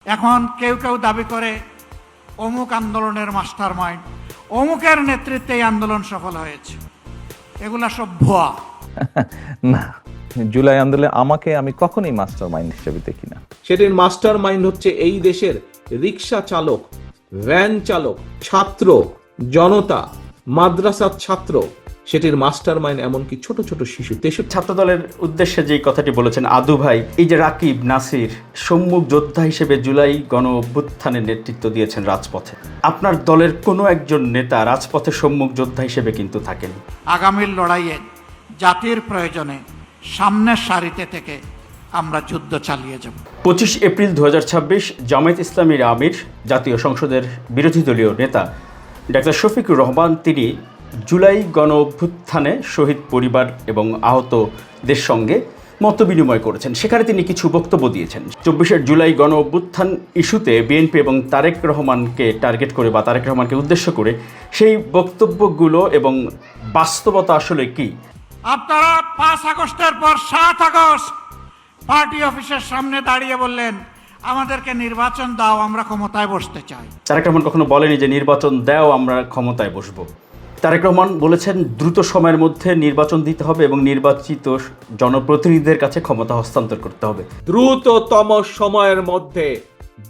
এখন কেউ কেউ দাবি করে অমুক আন্দোলনের মাস্টার মাইন্ড, অমুকের নেতৃত্বে এই আন্দোলন সফল হয়েছে। এগুলা সব ভুয়া। না, জুলাই আন্দোলনে আমি কখনোই মাস্টার মাইন্ড হিসেবে দেখি না। সেটির মাস্টার মাইন্ড হচ্ছে এই দেশের রিক্সা চালক, ভ্যান চালক, ছাত্র, জনতা, মাদ্রাসার ছাত্র। সেটির মাস্টার মাইন্ড এমনকি ছোট ছোট শিশু। ছাত্র দলের উদ্দেশ্যে যে কথাটি বলেছেন আদু ভাই, এই যে রাকিব নাসির সম্মুখ যোদ্ধা হিসেবে জুলাই গণ অভ্যুত্থানের নেতৃত্ব দিয়েছেন রাজপথে, আপনার দলের কোনো একজন নেতা রাজপথের সম্মুখ যোদ্ধা হিসেবে কিন্তু থাকেন। আগামীর লড়াইয়ে জাতির প্রয়োজনে সামনের সারিতে থেকে আমরা যুদ্ধ চালিয়ে যাব। 25 এপ্রিল 2026 জামায়াত ইসলামীর আমির, জাতীয় সংসদের বিরোধী দলীয় নেতা ডাক্তার শফিকুর রহমান, তিনি জুলাই গণ অভ্যুত্থানে শহীদ পরিবার এবং আহতদের সঙ্গে মতবিনিময় করেছেন। সেখানে তিনি কিছু বক্তব্য দিয়েছেন। 24 জুলাই গণ অভ্যুত্থান ইস্যুতে বিএনপি এবং তারেক রহমানকে টার্গেট করে বা তারেক রহমানকে উদ্দেশ্য করে সেই বক্তব্যগুলো এবং বাস্তবতা আসলে কি। আপনারা 5 আগস্টের পর 7 আগস্ট পার্টি অফিসের সামনে দাঁড়িয়ে বললেন আমাদেরকে নির্বাচন দাও, আমরা ক্ষমতায় বসতে চাই। তারেক রহমান কখনো বলেনি যে নির্বাচন দাও, আমরা ক্ষমতায় বসবো। তারেক রহমান বলেছেন দ্রুত সময়ের মধ্যে নির্বাচন দিতে হবে এবং নির্বাচিত জনপ্রতিনিধিদের কাছে ক্ষমতা হস্তান্তর করতে হবে। দ্রুততম সময়ের মধ্যে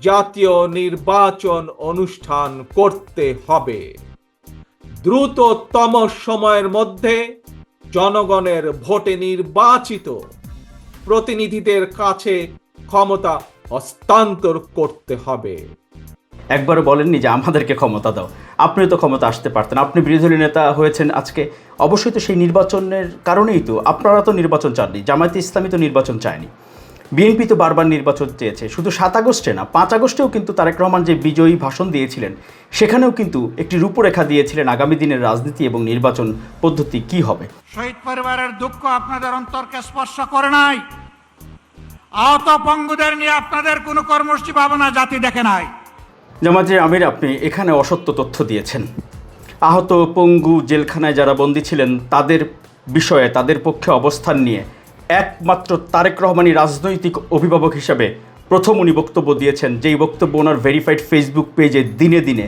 জাতীয় নির্বাচন অনুষ্ঠান করতে হবে। দ্রুততম সময়ের মধ্যে জনগণের ভোটে নির্বাচিত প্রতিনিধিদের কাছে ক্ষমতা হস্তান্তর করতে হবে। একবারও বলেননি যে আমাদেরকে ক্ষমতা দাও। আপনি তো ক্ষমতা আসতে পারতেন, আপনি বিরোধী দলীয় নেতা হয়েছেন আজকে। অবশ্যই তো সেই নির্বাচনের কারণেই তো আপনারা তো নির্বাচন চাননি, জামায়াতে ইসলামী তো নির্বাচন চায়নি, বিএনপি তো বারবার নির্বাচন চেয়েছে। শুধু 7 আগস্টে না, 5 আগস্টেও কিন্তু তারেক রহমান যে বিজয়ী ভাষণ দিয়েছিলেন সেখানেও কিন্তু একটি রূপরেখা দিয়েছিলেন আগামী দিনের রাজনীতি এবং নির্বাচন পদ্ধতি কি হবে। শহীদ পরিবারের দুঃখ আপনাদের অন্তরকে স্পর্শ করে নাই। আহত পঙ্গুদের নিয়ে আপনাদের কোনো কর্মসূচি ভাবনা জাতি দেখে নাই। জামায়াতের আমির, আপনি এখানে অসত্য তথ্য দিয়েছেন। আহত পঙ্গু জেলখানায় যারা বন্দী ছিলেন তাদের বিষয়ে, তাদের পক্ষে অবস্থান নিয়ে একমাত্র তারেক রহমানই রাজনৈতিক অভিভাবক হিসাবে প্রথম উনি বক্তব্য দিয়েছেন, যেই বক্তব্য ওনার ভেরিফাইড ফেসবুক পেজে দিনে দিনে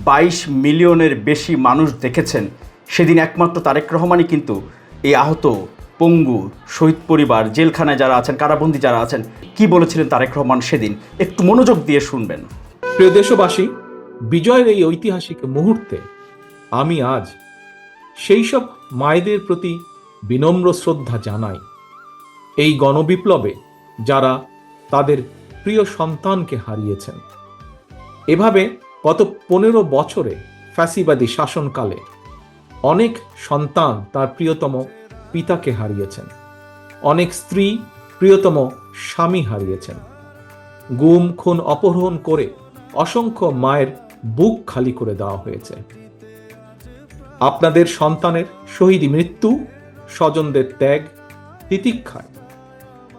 22 মিলিয়নের বেশি মানুষ দেখেছেন। সেদিন একমাত্র তারেক রহমানই কিন্তু এই আহত পঙ্গু শহীদ পরিবার, জেলখানায় যারা আছেন, কারাবন্দী যারা আছেন, কি বলেছিলেন তারেক রহমান সেদিন, একটু মনোযোগ দিয়ে শুনবেন। প্রিয় দেশবাসী, বিজয়ের এই ঐতিহাসিক মুহূর্তে আমি আজ সেই সব মায়েদের প্রতি বিনম্র শ্রদ্ধা জানাই, এই গণবিপ্লবে যারা তাদের প্রিয় সন্তানকে হারিয়েছেন। এভাবে গত 15 বছরে ফ্যাসিবাদী শাসনকালে অনেক সন্তান তার প্রিয়তম পিতাকে হারিয়েছেন, অনেক স্ত্রী প্রিয়তম স্বামী হারিয়েছেন। গুম, খুন, অপহরণ করে অসংখ্য মায়ের বুক খালি করে দেওয়া হয়েছে। আপনাদের সন্তানের শহীদ মৃত্যু, স্বজনদের ত্যাগ, তিতিক্ষায়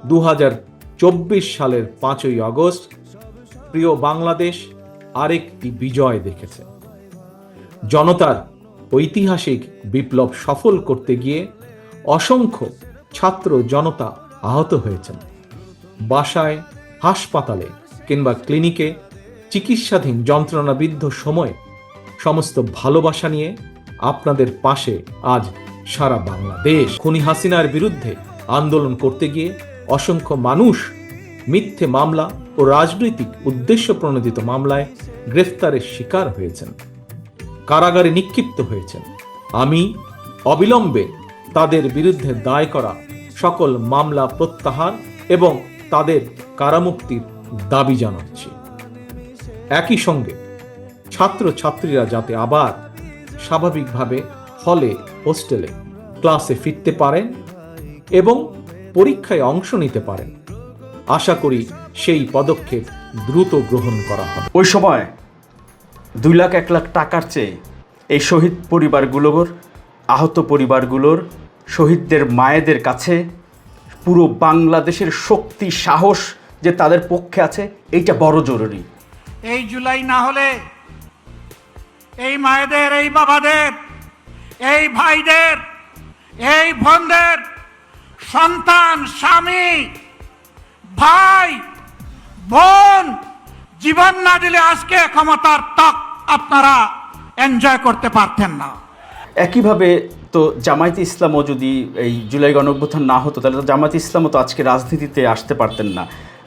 2024 সালের 5ই আগস্ট প্রিয় বাংলাদেশ আরেকটি বিজয় দেখেছে। জনতার ঐতিহাসিক বিপ্লব সফল করতে গিয়ে অসংখ্য ছাত্র জনতা আহত হয়েছেন। বাসায়, হাসপাতালে কিংবা ক্লিনিকে চিকিৎসাধীন যন্ত্রণাবিদ্ধ সময়ে সমস্ত ভালোবাসা নিয়ে আপনাদের পাশে আজ সারা বাংলাদেশ। খুনি হাসিনার বিরুদ্ধে আন্দোলন করতে গিয়ে অসংখ্য মানুষ মিথ্যে মামলা ও রাজনৈতিক উদ্দেশ্য প্রণোদিত মামলায় গ্রেফতারের শিকার হয়েছেন, কারাগারে নিক্ষিপ্ত হয়েছেন। আমি অবিলম্বে তাদের বিরুদ্ধে দায় করা সকল মামলা প্রত্যাহার এবং তাদের কারামুক্তির দাবি জানাচ্ছি। একই সঙ্গে ছাত্রছাত্রীরা যাতে আবার স্বাভাবিকভাবে হলে, হোস্টেলে, ক্লাসে ফিরতে পারেন এবং পরীক্ষায় অংশ নিতে পারেন, আশা করি সেই পদক্ষেপ দ্রুত গ্রহণ করা হবে। ওই সময় 2 লাখ 1 লাখ টাকার চেয়ে এই শহীদ পরিবারগুলোর, আহত পরিবারগুলোর, শহীদদের মায়েদের কাছে পুরো বাংলাদেশের শক্তি, সাহস যে তাদের পক্ষে আছে, এইটা বড় জরুরি। এই জুলাই না হলে এই মায়েদের, এই বাবাদের, এই ভাইদের, এই বোনদের সন্তান, স্বামী, ভাই, বোন, জীবন না দিলে আজকে ক্ষমতার তক আপনারা এনজয় করতে পারতেন না। একইভাবে তো জামায়াতে ইসলামও যদি এই জুলাই গণঅভ্যুত্থান না হতো তাহলে তো জামায়াতে ইসলামও তো আজকে রাজনীতিতে আসতে পারতেন না।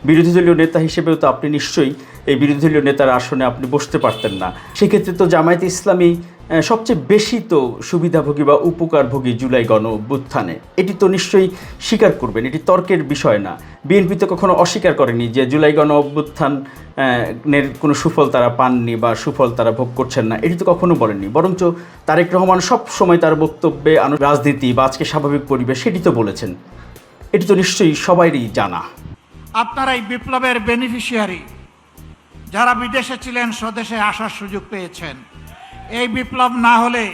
বিরোধী দলীয় নেতা হিসেবেও তো আপনি নিশ্চয়ই এই বিরোধী দলীয় নেতার আসনে আপনি বসতে পারতেন না। সেক্ষেত্রে তো জামায়াতে ইসলামী সবচেয়ে বেশি তো সুবিধাভোগী বা উপকারভোগী জুলাই গণঅভ্যুত্থানে, এটি তো নিশ্চয়ই স্বীকার করবেন, এটি তর্কের বিষয় না। বিএনপি তো কখনো অস্বীকার করেনি যে জুলাই গণঅভ্যুত্থানের কোনো সুফল তারা পাননি বা সুফল তারা ভোগ করছেন না, এটি তো কখনো বলেননি। বরঞ্চ তারেক রহমান সব সময় তার বক্তব্যে রাজনীতি বা আজকে স্বাভাবিক পরিবেশ সেটি তো বলেছেন, এটি তো নিশ্চয়ই সবারই জানা। আপনারা এই বিপ্লবের বেনিফিশিয়ারি, যারা বিদেশে ছিলেন স্বদেশে আসার সুযোগ পেয়েছেন। এই বিপ্লব না হলে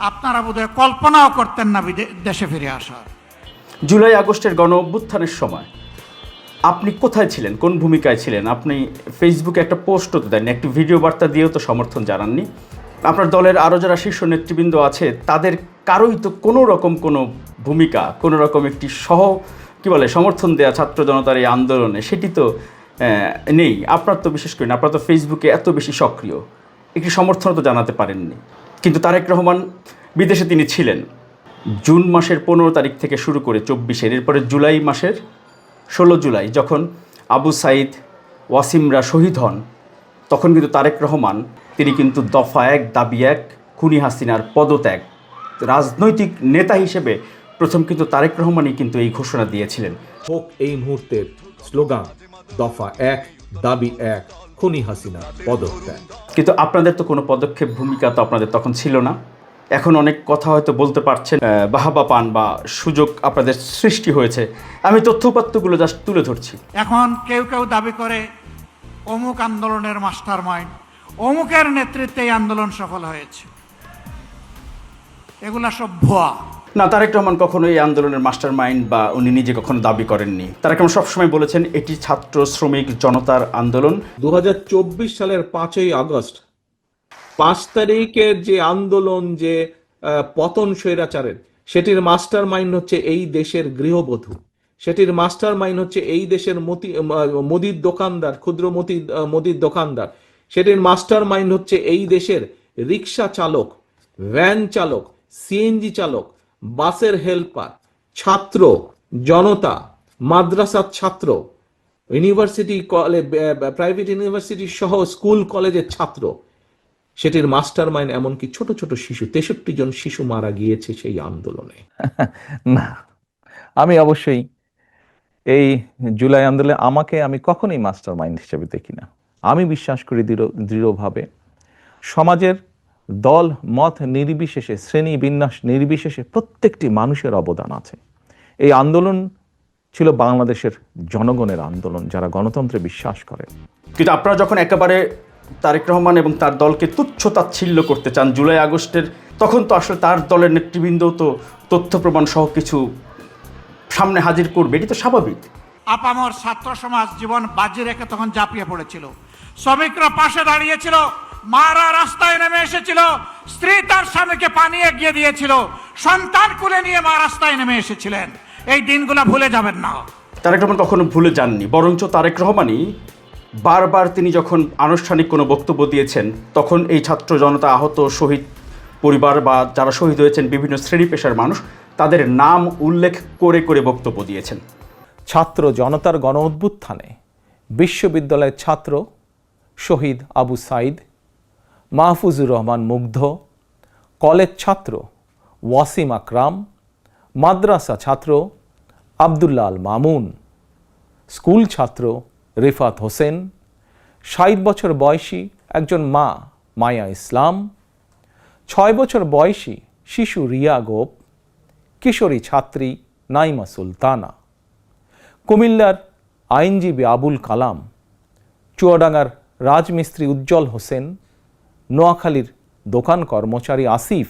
আপনারা বোধহয় কল্পনাও করতেন না দেশে ফিরে আসার। জুলাই আগস্টের গণ অভ্যুত্থানের সময় আপনি কোথায় ছিলেন, কোন ভূমিকায় ছিলেন? আপনি ফেসবুকে একটা পোস্টও তো দেননি, একটি ভিডিও বার্তা দিয়েও তো সমর্থন জানাননি। আপনার দলের আরও যারা শীর্ষ নেতৃবৃন্দ আছে তাদের কারোই তো কোনো রকম কোনো ভূমিকা, কোনো রকম একটি সমর্থন দেয়া ছাত্র জনতার এই আন্দোলনে সেটি তো নেই। আপনার তো বিশেষ করে না, আপনার তো ফেসবুকে এত বেশি সক্রিয়, একটি সমর্থন তো জানাতে পারেননি। কিন্তু তারেক রহমান বিদেশে তিনি ছিলেন জুন মাসের 15 তারিখ থেকে শুরু করে 24-এর, এরপরে জুলাই মাসের 16 জুলাই যখন আবু সাইদ ওয়াসিমরা শহীদ হন, তখন কিন্তু তারেক রহমান তিনি কিন্তু দফা 1 দাবি 1 খুনি হাসিনার পদত্যাগ, রাজনৈতিক নেতা হিসেবে প্রথম কিন্তু তারেক রহমানই কিন্তু এই ঘোষণা দিয়েছিলেন। হোক এই মুহূর্তের স্লোগান দফা 1 দাবি 1 খুনি হাসিনা পদত্যাগ। কিন্তু আপনাদের তো কোনো পদক্ষেপ ভূমিকা তো আপনাদের তখন ছিল না। এখন অনেক কথা হয়তো বলতে পারছেন, বাহাবা পান বা সুযোগ আপনাদের সৃষ্টি হয়েছে। আমি তথ্যপাত্রগুলো জাস্ট তুলে ধরছি। এখন কেউ কেউ দাবি করে অমুক আন্দোলনের মাস্টার মাইন্ড, অমুকের নেতৃত্বে এই আন্দোলন সফল হয়েছে। এগুলা সব ভুয়া। না, তারেক রহমান কখনো এই আন্দোলনের মাস্টার মাইন্ড বা উনি নিজে কখনো দাবি করেননি। তারেক রহমান সবসময় বলেছেন এটি ছাত্র শ্রমিক জনতার আন্দোলন। 2024 সালের 5ই আগস্ট 5 তারিখের যে আন্দোলন, যে পতন স্বৈরাচারের, সেটির মাস্টার মাইন্ড হচ্ছে এই দেশের গৃহবধূ, সেটির মাস্টার মাইন্ড হচ্ছে এই দেশের মুদির দোকানদার, ক্ষুদ্র মুদির দোকানদার, সেটির মাস্টার মাইন্ড হচ্ছে এই দেশের রিক্সা চালক, ভ্যান চালক, সিএনজি চালক, বাসের হেল্পার, ছাত্র জনতা, মাদ্রাসার ছাত্র, ইউনিভার্সিটি কলেজ, প্রাইভেট ইউনিভার্সিটি সহ স্কুল কলেজের ছাত্র, সেটির মাস্টার মাইন্ড। এমনকি ছোট ছোট শিশু, 63 জন শিশু মারা গিয়েছে সেই আন্দোলনে। না, আমি অবশ্যই এই জুলাই আন্দোলনে আমি কখনোই মাস্টার মাইন্ড হিসেবে দেখি না। আমি বিশ্বাস করি দৃঢ়ভাবে সমাজের দল মত নির্বিশেষে, শ্রেণী বিন্যাস নির্বিশেষে প্রত্যেকটি মানুষের অবদান আছে। এই আন্দোলন ছিল বাংলাদেশের জনগণের আন্দোলন, যারা গণতন্ত্রে বিশ্বাস করে। কিন্তু আপনারা যখন একেবারে তারেক রহমান এবং তার দলকে তুচ্ছ তাচ্ছিল্য করতে চান জুলাই আগস্টের, তখন তো আসলে তার দলের নেতৃবৃন্দ তো তথ্য প্রমাণ সহ কিছু সামনে হাজির করবে, এটি তো স্বাভাবিক। আপামর ছাত্র সমাজ জীবন বাজি রেখে তখন ঝাঁপিয়ে পড়েছিল। শ্রমিকরা পাশে দাঁড়িয়েছিল, মারা রাস্তায় নেমে এসেছিল, স্ত্রী তার স্বামীকে পানি এগিয়ে দিয়েছিল, সন্তান কুলে নিয়ে মা রাস্তায় নেমে এসেছিলেন। এই দিনগুলো ভুলে যাবেন না। তারেক রহমান কখনো ভুলে যাননি, বরঞ্চ তারেক রহমানই বারবার তিনি যখন আনুষ্ঠানিক কোনো বক্তব্য দিয়েছেন তখন এই ছাত্র জনতা, আহত শহীদ পরিবার বা যারা শহীদ হয়েছেন বিভিন্ন শ্রেণী পেশার মানুষ, তাদের নাম উল্লেখ করে করে বক্তব্য দিয়েছেন। ছাত্র জনতার গণ অভ্যুত্থানে বিশ্ববিদ্যালয়ের ছাত্র শহীদ আবু সাইদ, মাহফুজুর রহমান মুগ্ধ, কলেজ ছাত্র ওয়াসিম আকরাম, মাদ্রাসা ছাত্র আবদুল্লাহ আল মামুন, স্কুল ছাত্র রিফাত হোসেন, 60 বছর বয়সী একজন মা মায়া ইসলাম, 6 বছর বয়সী শিশু রিয়া গোপ, কিশোরী ছাত্রী নাইমা সুলতানা, কুমিল্লার আইনজীবী আবুল কালাম, চুয়াডাঙ্গার রাজমিস্ত্রি উজ্জ্বল হোসেন, নোয়াখালীর দোকান কর্মচারী আসিফ,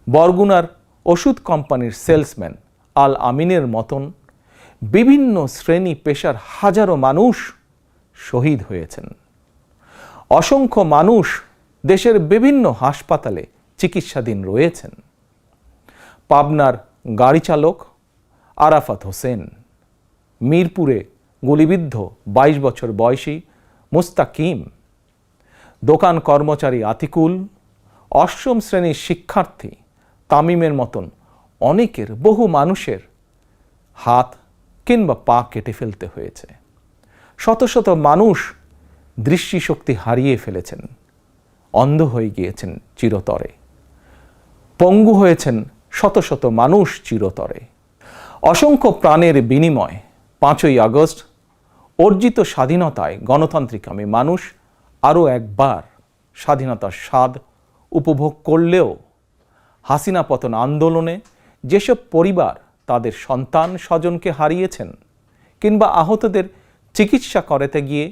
বরগুনার ওষুধ কোম্পানির সেলসম্যান আল আমিনের মতন বিভিন্ন শ্রেণী পেশার হাজারো মানুষ শহীদ হয়েছেন। অসংখ্য মানুষ দেশের বিভিন্ন হাসপাতালে চিকিৎসাধীন রয়েছেন। পাবনার গাড়ি চালক আরাফাত হোসেন, মিরপুরে গুলিবিদ্ধ 22 বছর বয়সী মুস্তাকিম, দোকান কর্মচারী আতিকুল, অষ্টম শ্রেণীর শিক্ষার্থী তামিমের মতন অনেকের, বহু মানুষের হাত কিংবা পা কেটে ফেলতে হয়েছে। শত শত মানুষ দৃষ্টিশক্তি হারিয়ে ফেলেছেন, অন্ধ হয়ে গিয়েছেন চিরতরে, পঙ্গু হয়েছেন শত শত মানুষ চিরতরে। অসংখ্য প্রাণের বিনিময় 5ই আগস্ট অর্জিত স্বাধীনতায় গণতান্ত্রিকামী মানুষ আরও একবার স্বাধীনতার স্বাদ উপভোগ করলেও হাসিনা পতন আন্দোলনে যেসব পরিবার তাদের সন্তান স্বজনকে হারিয়েছেন কিংবা আহতদের চিকিৎসা করাতে গিয়ে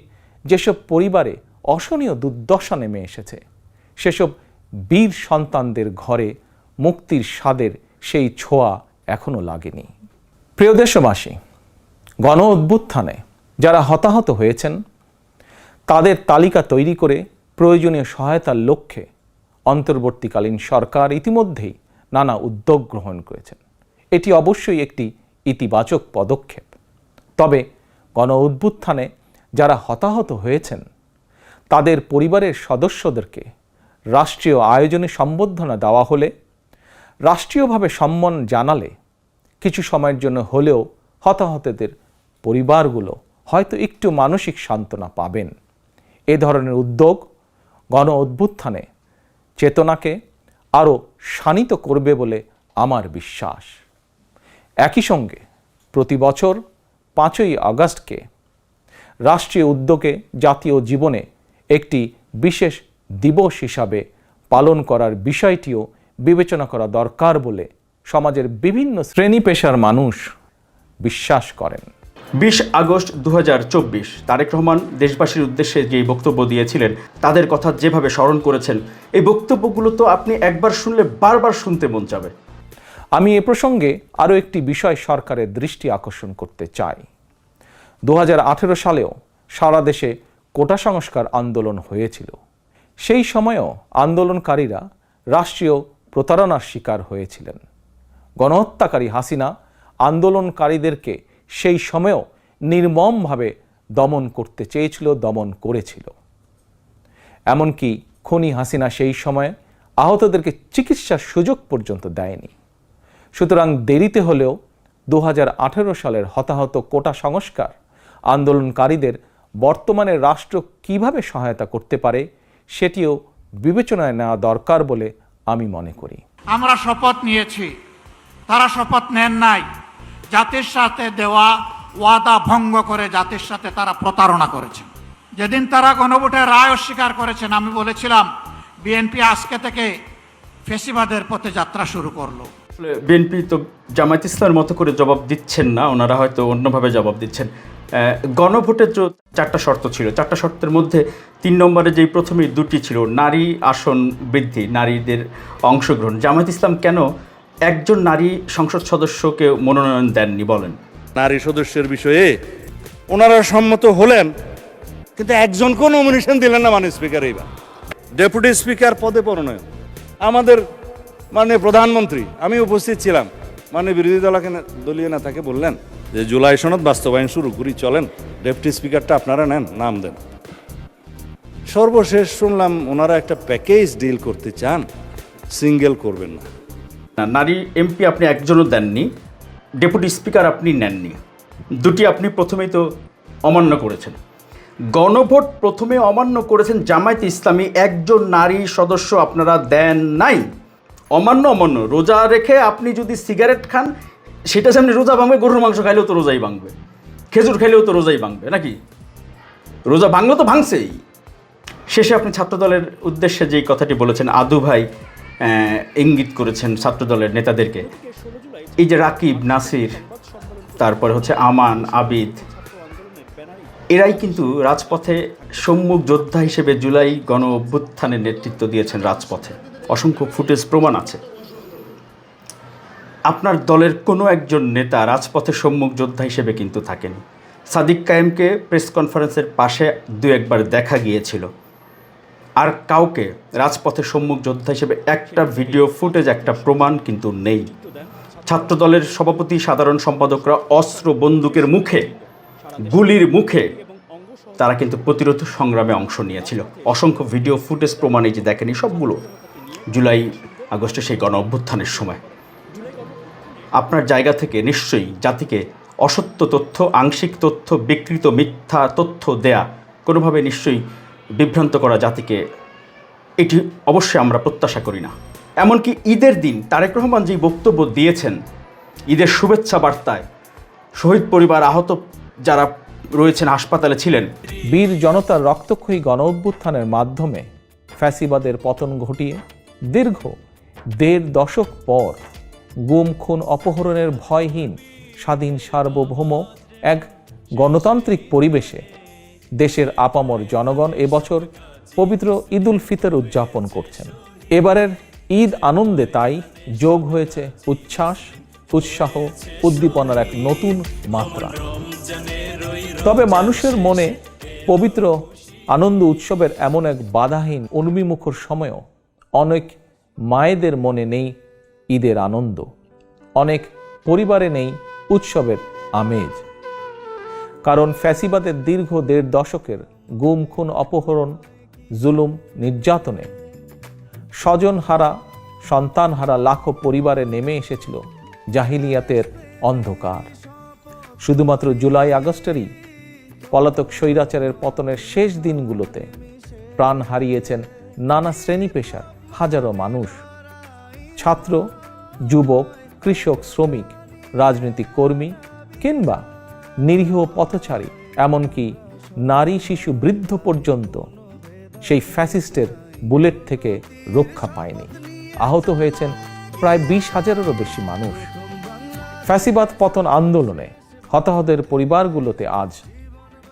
যেসব পরিবারে অসহনীয় দুর্দশা নেমে এসেছে, সেসব বীর সন্তানদের ঘরে মুক্তির স্বাদের সেই ছোঁয়া এখনো লাগেনি। প্রিয় দেশবাসী, গণ অভ্যুত্থানে যারা হতাহত হয়েছেন তাদের তালিকা তৈরি করে প্রয়োজনীয় সহায়তার লক্ষ্যে অন্তর্বর্তীকালীন সরকার ইতিমধ্যেই নানা উদ্যোগ গ্রহণ করেছেন। এটি অবশ্যই একটি ইতিবাচক পদক্ষেপ। তবে গণ অভ্যুত্থানে যারা হতাহত হয়েছেন তাদের পরিবারের সদস্যদেরকে রাষ্ট্রীয় আয়োজনে সম্বর্ধনা দেওয়া হলে, রাষ্ট্রীয়ভাবে সম্মান জানালে কিছু সময়ের জন্য হলেও হতাহতদের পরিবারগুলো হয়তো একটু মানসিক সান্ত্বনা পাবেন। এ ধরনের উদ্যোগ গণ অভ্যুত্থানে চেতনাকে আরও শানিত করবে বলে আমার বিশ্বাস। একই সঙ্গে প্রতি বছর 5ই আগস্টকে রাষ্ট্রীয় উদ্যোগে জাতীয় জীবনে একটি বিশেষ দিবস হিসাবে পালন করার বিষয়টিও বিবেচনা করা দরকার বলে সমাজের বিভিন্ন শ্রেণী পেশার মানুষ বিশ্বাস করেন। 20 আগস্ট 2024 তারেক রহমান দেশবাসীর উদ্দেশ্যে যে বক্তব্য দিয়েছিলেন, তাদের কথা যেভাবে স্মরণ করেছেন, এই বক্তব্যগুলো তো আপনি একবার শুনলে বারবার শুনতে মন চাবে। আমি এ প্রসঙ্গে আরও একটি বিষয় সরকারের দৃষ্টি আকর্ষণ করতে চাই। 2018 সালেও সারা দেশে কোটা সংস্কার আন্দোলন হয়েছিল। সেই সময়েও আন্দোলনকারীরা রাষ্ট্রীয় প্রতারণার শিকার হয়েছিলেন। গণহত্যাকারী হাসিনা আন্দোলনকারীদেরকে সেই সময়েও নির্মমভাবে দমন করতে চেয়েছিল, দমন করেছিল। এমনকি খুনি হাসিনা সেই সময়ে আহতদেরকে চিকিৎসার সুযোগ পর্যন্ত দেয়নি। সুতরাং দেরিতে হলেও 2018 সালের হতাহত কোটা সংস্কার আন্দোলনকারীদের বর্তমানে রাষ্ট্র কিভাবে সহায়তা করতে পারে সেটিও বিবেচনায় নেওয়া দরকার বলে আমি মনে করি। আমরা শপথ নিয়েছি, তারা শপথ নেন নাই। জাতির সাথে দেওয়া ওয়াদা ভঙ্গ করে জাতির সাথে তারা প্রতারণা করেছে। যেদিন তারা গণভোটের রায় অস্বীকার করেছেন, আমি বলেছিলাম বিএনপি আজকে থেকে ফেসিবাদের পথে যাত্রা শুরু করলো। বিএনপি তো জামায়াত ইসলামের মতো করে জবাব দিচ্ছেন না, ওনারা হয়তো অন্যভাবে জবাব দিচ্ছেন। গণভোটের যে 4টা শর্ত ছিল, 4টা শর্তের মধ্যে 3 নম্বরে যেই প্রথমেই 2টি ছিল নারী আসন বৃদ্ধি, নারীদের অংশগ্রহণ। জামায়াত ইসলাম কেন একজন নারী সংসদ সদস্যকে মনোনয়ন দেননি বলেন? নারী সদস্যের বিষয়ে ওনারা সম্মত হলেন, কিন্তু একজনকেও নমিনেশন দিলেন না মাননীয় স্পিকার। এইবার ডেপুটি স্পিকার পদে মনোনয়ন আমাদের মাননীয় প্রধানমন্ত্রী, আমি উপস্থিত ছিলাম, মাননীয় বিরোধী দলীয় নেতাকে বললেন যে জুলাই সনদ বাস্তবায়ন শুরু করি, চলেন ডেপুটি স্পিকারটা আপনারা নেন, নাম দেন। সর্বশেষ শুনলাম ওনারা একটা প্যাকেজ ডিল করতে চান, সিঙ্গেল করবেন না। নারী এমপি আপনি একজনও দেননি, ডেপুটি স্পিকার আপনি নেননি, 2টি আপনি প্রথমেই তো অমান্য করেছেন। গণভোট প্রথমে অমান্য করেছেন জামায়াত ইসলামী, একজন নারী সদস্য আপনারা দেন নাই। অমান্য রোজা রেখে আপনি যদি সিগারেট খান, সেটা সামনে রোজা ভাঙবে, গরুর মাংস খাইলেও তো রোজাই ভাঙবে, খেজুর খাইলেও তো রোজাই ভাঙবে, নাকি? রোজা ভাঙলো তো ভাঙছেই। শেষে আপনি ছাত্রদলের উদ্দেশ্যে যেই কথাটি বলেছেন, আদু ভাই ইঙ্গিত করেছেন ছাত্রদলের নেতাদেরকে, এই যে রাকিব, নাসির, তারপরে হচ্ছে আমান, আবিদ, এরাই কিন্তু রাজপথে সম্মুখ যোদ্ধা হিসেবে জুলাই গণ অভ্যুত্থানের নেতৃত্ব দিয়েছেন রাজপথে। অসংখ্য ফুটেজ প্রমাণ আছে। আপনার দলের কোনো একজন নেতা রাজপথে সম্মুখ যোদ্ধা হিসেবে কিন্তু থাকেনি। সাদিক কায়েমকে প্রেস কনফারেন্সের পাশে 2-1বার দেখা গিয়েছিল, আর কাউকে রাজপথে সম্মুখ যোদ্ধা হিসেবে একটা ভিডিও ফুটেজ, একটা প্রমাণ কিন্তু নেই। ছাত্রদলের সভাপতি, সাধারণ সম্পাদকরা অস্ত্র বন্দুকের মুখে, গুলির মুখে তারা কিন্তু প্রতিরোধ সংগ্রামে অংশ নিয়েছিল। অসংখ্য ভিডিও ফুটেজ প্রমাণে যে দেখেনি সবগুলো জুলাই আগস্টে সেই গণ অভ্যুত্থানের সময়। আপনার জায়গা থেকে নিশ্চয়ই জাতিকে অসত্য তথ্য, আংশিক তথ্য, বিকৃত মিথ্যা তথ্য দেয়া, কোনোভাবে নিশ্চয়ই বিভ্রান্ত করা জাতিকে, এটি অবশ্যই আমরা প্রত্যাশা করি না। এমনকি ঈদের দিন তারেক রহমান যেই বক্তব্য দিয়েছেন, ঈদের শুভেচ্ছা বার্তায় শহীদ পরিবার, আহত যারা রয়েছেন, হাসপাতালে ছিলেন, বীর জনতার রক্তক্ষয়ী গণ অভ্যুত্থানের মাধ্যমে ফ্যাসিবাদের পতন ঘটিয়ে দীর্ঘ ১.৫ দশক পর গুম, খুন, অপহরণের ভয়হীন স্বাধীন সার্বভৌম এক গণতান্ত্রিক পরিবেশে দেশের আপামর জনগণ এবছর পবিত্র ঈদ উল ফিতর উদযাপন করছেন। এবারের ঈদ আনন্দে তাই যোগ হয়েছে উচ্ছ্বাস, উৎসাহ, উদ্দীপনার এক নতুন মাত্রা। তবে মানুষের মনে পবিত্র আনন্দ উৎসবের এমন এক বাধাহীন উন্মিমুখর সময়ও অনেক মায়েদের মনে নেই ঈদের আনন্দ, অনেক পরিবারে নেই উৎসবের আমেজ। কারণ ফ্যাসিবাদের দীর্ঘ ১.৫ দশকের গুম, খুন, অপহরণ, জুলুম, নির্যাতনে স্বজনহারা, সন্তানহারা লাখো পরিবারে নেমে এসেছিল জাহিলিয়াতের অন্ধকার। শুধুমাত্র জুলাই আগস্টেরই পলাতক স্বৈরাচারের পতনের শেষ দিনগুলোতে প্রাণ হারিয়েছেন নানা শ্রেণী পেশার হাজারো মানুষ। ছাত্র, যুবক, কৃষক, শ্রমিক, রাজনৈতিক কর্মী কিংবা নিরীহ পথচারী, এমনকি নারী, শিশু, বৃদ্ধ পর্যন্ত সেই ফ্যাসিস্টের বুলেট থেকে রক্ষা পায়নি। আহত হয়েছেন প্রায় ২০,০০০-এরও বেশি মানুষ। ফ্যাসিবাদ পতন আন্দোলনে হতাহতের পরিবারগুলোতে আজ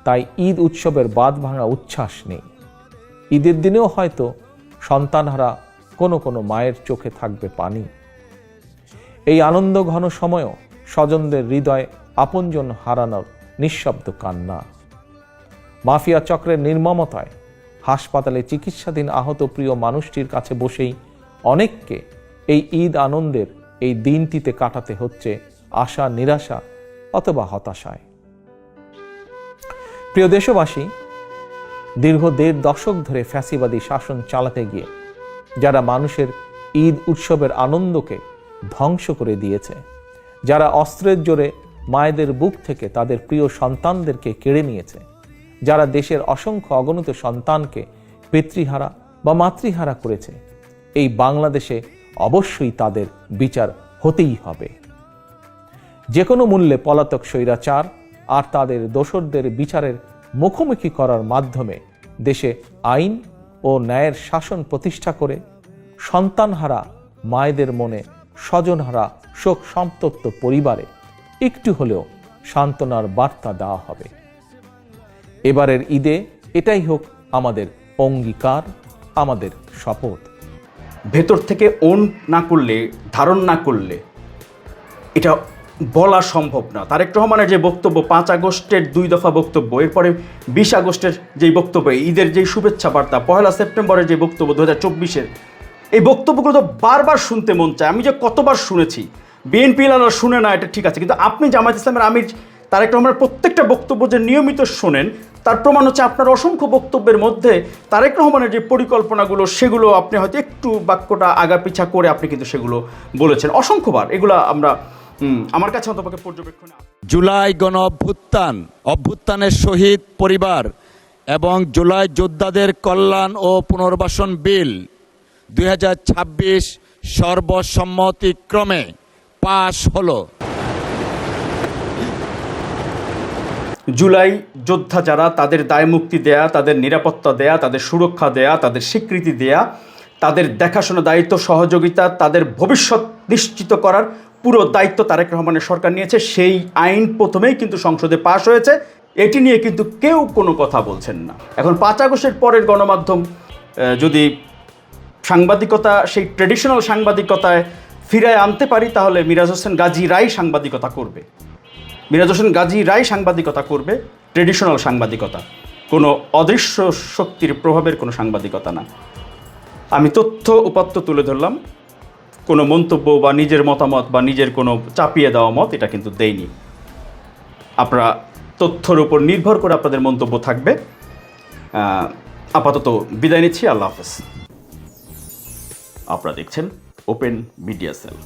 তাই ঈদ উৎসবের বাঁধ ভাঙা উচ্ছ্বাস নেই। ঈদের দিনেও হয়তো সন্তানহারা কোনো কোনো মায়ের চোখে থাকবে পানি। এই আনন্দ ঘন সময়ও স্বজনদের হৃদয়ে আপনজন হারানোর নিঃশব্দ কান্না। মাফিয়া চক্রের নির্মমতায় হাসপাতালে চিকিৎসাধীন আহত প্রিয় মানুষটির কাছে বসেই অনেককে এই ঈদ আনন্দের এই দিনটিতে কাটাতে হচ্ছে আশা, নিরাশা অথবা হতাশায়। প্রিয় দেশবাসী, দীর্ঘ ১.৫ দশক ধরে ফ্যাসিবাদী শাসন চালাতে গিয়ে যারা মানুষের ঈদ উৎসবের আনন্দকে ধ্বংস করে দিয়েছে, যারা অস্ত্রের জোরে মায়েদের বুক থেকে তাদের প্রিয় সন্তানদেরকে কেড়ে নিয়েছে, যারা দেশের অসংখ্য অগণিত সন্তানকে পিতৃহারা বা মাতৃহারা করেছে, এই বাংলাদেশে অবশ্যই তাদের বিচার হতেই হবে। যে কোনো মূল্যে পলাতক স্বৈরাচার আর তাদের দোসরদের বিচারের মুখোমুখি করার মাধ্যমে দেশে আইন ও ন্যায়ের শাসন প্রতিষ্ঠা করে সন্তানহারা মায়েদের মনে, স্বজনহারা শোক সন্তপ্ত পরিবারে একটু হলেও সান্ত্বনার বার্তা দেওয়া হবে। এবারের ঈদে এটাই হোক আমাদের অঙ্গীকার, আমাদের শপথ। ভেতর থেকে ওন না করলে, ধারণ না করলে এটা বলা সম্ভব না। তারেক রহমানের যে বক্তব্য, ৫ আগস্টের ২ দফা বক্তব্য, এরপরে ২০ আগস্টের যেই বক্তব্য, ঈদের যেই শুভেচ্ছা বার্তা, ১ সেপ্টেম্বরের যে বক্তব্য ২০২৪-এর, এই বক্তব্যগুলো তো বারবার শুনতে মন চায়। আমি যে কতবার শুনেছি, বিএনপি এলারা শুনে না এটা ঠিক আছে, কিন্তু আপনি জামায়াত ইসলামের আমির তারেক রহমানের প্রত্যেকটা বক্তব্য যে নিয়মিত শোনেন, তার প্রমাণ হচ্ছে আপনার অসংখ্য বক্তব্যের মধ্যে তারেক রহমানের যে পরিকল্পনাগুলো, সেগুলো আপনি হয়তো একটু বাক্যটা আগাপিছা করে আপনি কিন্তু সেগুলো বলেছেন অসংখ্যবার। এগুলো আমরা আমার কাছে অন্তপক্ষে পর্যবেক্ষণে। জুলাই গণ অভ্যুত্থানের শহীদ পরিবার এবং জুলাই যোদ্ধাদের কল্যাণ ও পুনর্বাসন বিল ২০২৬ সর্বসম্মতিক্রমে পাশ হলো। জুলাই যোদ্ধা যারা, তাদের দায় মুক্তি দেয়া, তাদের নিরাপত্তা দেয়া, তাদের সুরক্ষা দেয়া, তাদের স্বীকৃতি দেয়া, তাদের দেখাশোনা দায়িত্ব, সহযোগিতা, তাদের ভবিষ্যৎ নিশ্চিত করার পুরো দায়িত্ব তারেক রহমানের সরকার নিয়েছে। সেই আইন প্রথমেই কিন্তু সংসদে পাশ হয়েছে, এটি নিয়ে কিন্তু কেউ কোনো কথা বলছেন না। এখন ৫ আগস্টের পরের গণমাধ্যম যদি সাংবাদিকতা সেই ট্রেডিশনাল সাংবাদিকতায় ফিরায় আনতে পারি, তাহলে মিরাজ হোসেন গাজী রায় সাংবাদিকতা করবে। মিরাজ হোসেন গাজী রায় সাংবাদিকতা করবে, ট্রেডিশনাল সাংবাদিকতা, কোনো অদৃশ্য শক্তির প্রভাবের কোনো সাংবাদিকতা না। আমি তথ্য উপাত্ত তুলে ধরলাম, কোনো মন্তব্য বা নিজের মতামত বা নিজের কোনো চাপিয়ে দেওয়া মত এটা কিন্তু দেইনি। আপনারা তথ্যের উপর নির্ভর করে আপনাদের মন্তব্য থাকবে। আপাতত বিদায় নিচ্ছি। আল্লাহ হাফেজ। আপনারা দেখছেন ওপেন মিডিয়া সেল।